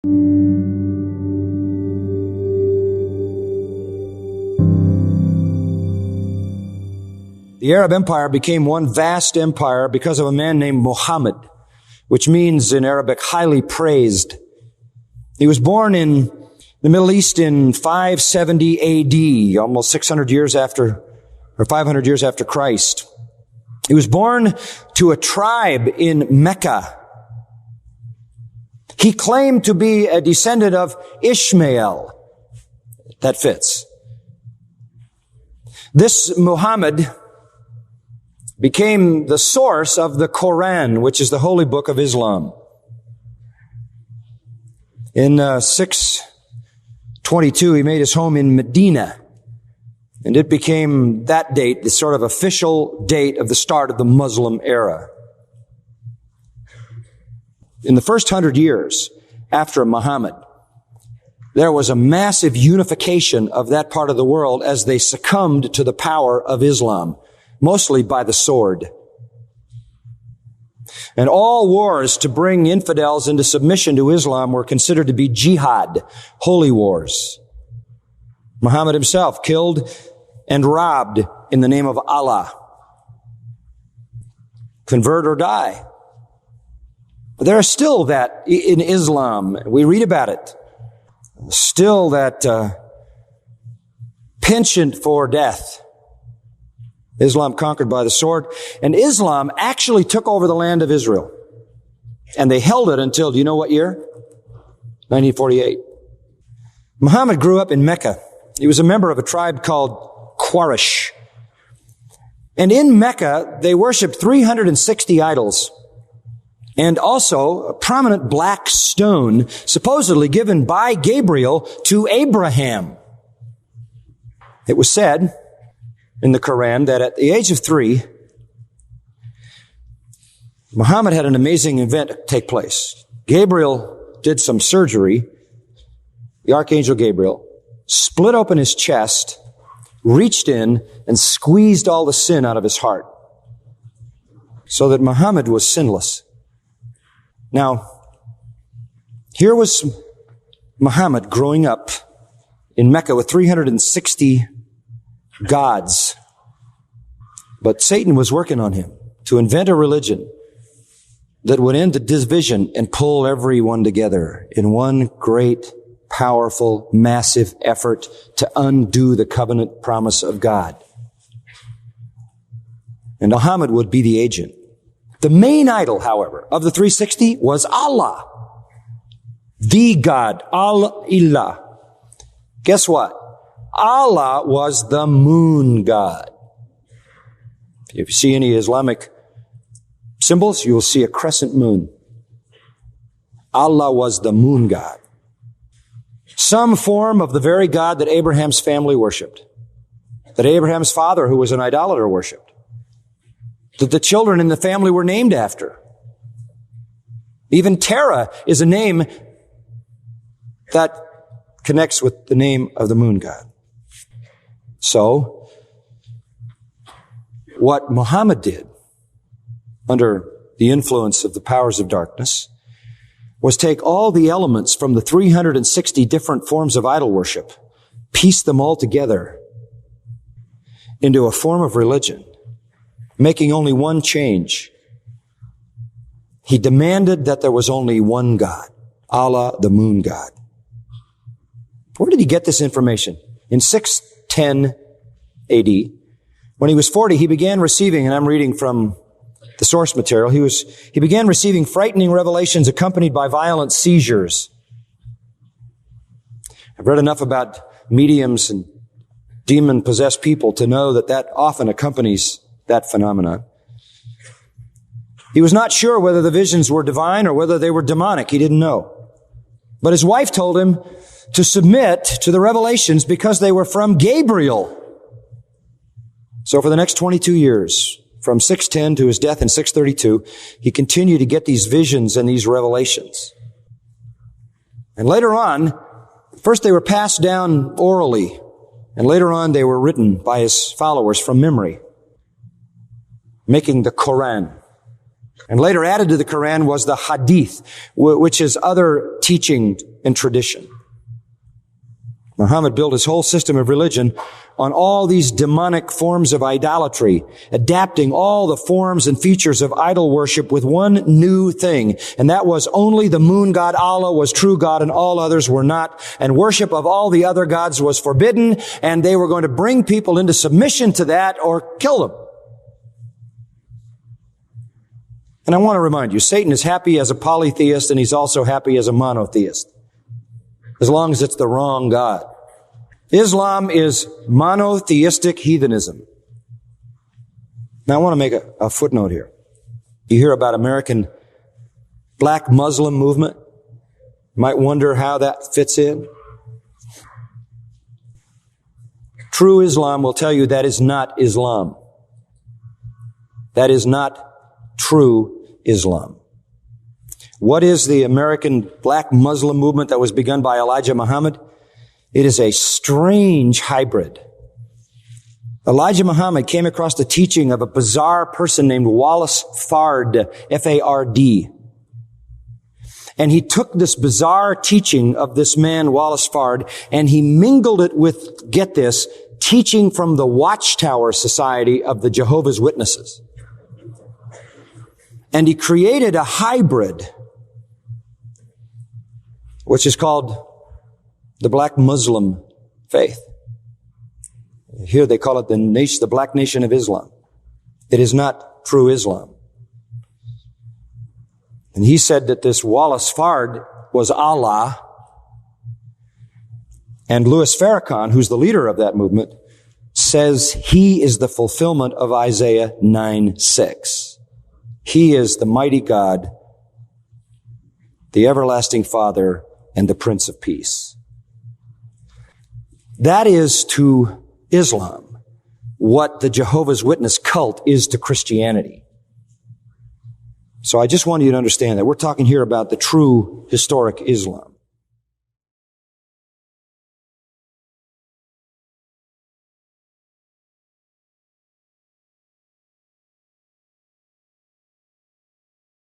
The Arab Empire became one vast empire because of a man named Muhammad, which means in Arabic, highly praised. He was born in the Middle East in 570 AD, almost 600 years after, or 500 years after Christ. He was born to a tribe in Mecca. He claimed to be a descendant of Ishmael. That fits. This Muhammad became the source of the Quran, which is the holy book of Islam. In 622, he made his home in Medina, and it became that date the sort of official date of the start of the Muslim era. In the first 100 years after Muhammad, there was a massive unification of that part of the world as they succumbed to the power of Islam, mostly by the sword. And all wars to bring infidels into submission to Islam were considered to be jihad, holy wars. Muhammad himself killed and robbed in the name of Allah. Convert or die. But there is still that in Islam. We read about it. Still that penchant for death. Islam conquered by the sword. And Islam actually took over the land of Israel. And they held it until, do you know what year? 1948. Muhammad grew up in Mecca. He was a member of a tribe called Quraysh. And in Mecca, they worshipped 360 idols. And also a prominent black stone, supposedly given by Gabriel to Abraham. It was said in the Quran that at the age of 3, Muhammad had an amazing event take place. Gabriel did some surgery, the Archangel Gabriel, split open his chest, reached in, and squeezed all the sin out of his heart, so that Muhammad was sinless. Now, here was Muhammad growing up in Mecca with 360 gods. But Satan was working on him to invent a religion that would end the division and pull everyone together in one great, powerful, massive effort to undo the covenant promise of God. And Muhammad would be the agent. The main idol, however, of the 360 was Allah. The God, Al-Ilah. Guess what? Allah was the moon god. If you see any Islamic symbols, you will see a crescent moon. Allah was the moon god. Some form of the very God that Abraham's family worshipped. That Abraham's father, who was an idolater, worshipped. That the children in the family were named after. Even Terah is a name that connects with the name of the moon god. So, what Muhammad did under the influence of the powers of darkness was take all the elements from the 360 different forms of idol worship, piece them all together into a form of religion, making only one change. He demanded that there was only one God, Allah, the moon god. Where did he get this information? In 610 AD, when he was 40, he began receiving, and I'm reading from the source material, he began receiving frightening revelations accompanied by violent seizures. I've read enough about mediums and demon-possessed people to know that often accompanies that phenomenon. He was not sure whether the visions were divine or whether they were demonic. He didn't know. But his wife told him to submit to the revelations because they were from Gabriel. So for the next 22 years, from 610 to his death in 632, he continued to get these visions and these revelations. And later on, first they were passed down orally, and later on they were written by his followers from memory, making the Quran. And later added to the Quran was the Hadith, which is other teaching and tradition. Muhammad built his whole system of religion on all these demonic forms of idolatry, adapting all the forms and features of idol worship with one new thing, and that was only the moon god Allah was true God and all others were not, and worship of all the other gods was forbidden, and they were going to bring people into submission to that or kill them. And I want to remind you, Satan is happy as a polytheist and he's also happy as a monotheist, as long as it's the wrong God. Islam is monotheistic heathenism. Now I want to make a footnote here. You hear about American black Muslim movement. You might wonder how that fits in. True Islam will tell you that is not Islam. That is not true Islam. What is the American black Muslim movement that was begun by Elijah Muhammad? It is a strange hybrid. Elijah Muhammad came across the teaching of a bizarre person named Wallace Fard, F-A-R-D. And he took this bizarre teaching of this man, Wallace Fard, and he mingled it with, get this, teaching from the Watchtower Society of the Jehovah's Witnesses. And he created a hybrid, which is called the black Muslim faith. Here they call it the black nation of Islam. It is not true Islam. And he said that this Wallace Fard was Allah. And Louis Farrakhan, who's the leader of that movement, says he is the fulfillment of Isaiah 9:6. He is the mighty God, the everlasting Father, and the Prince of Peace. That is to Islam what the Jehovah's Witness cult is to Christianity. So I just want you to understand that we're talking here about the true historic Islam.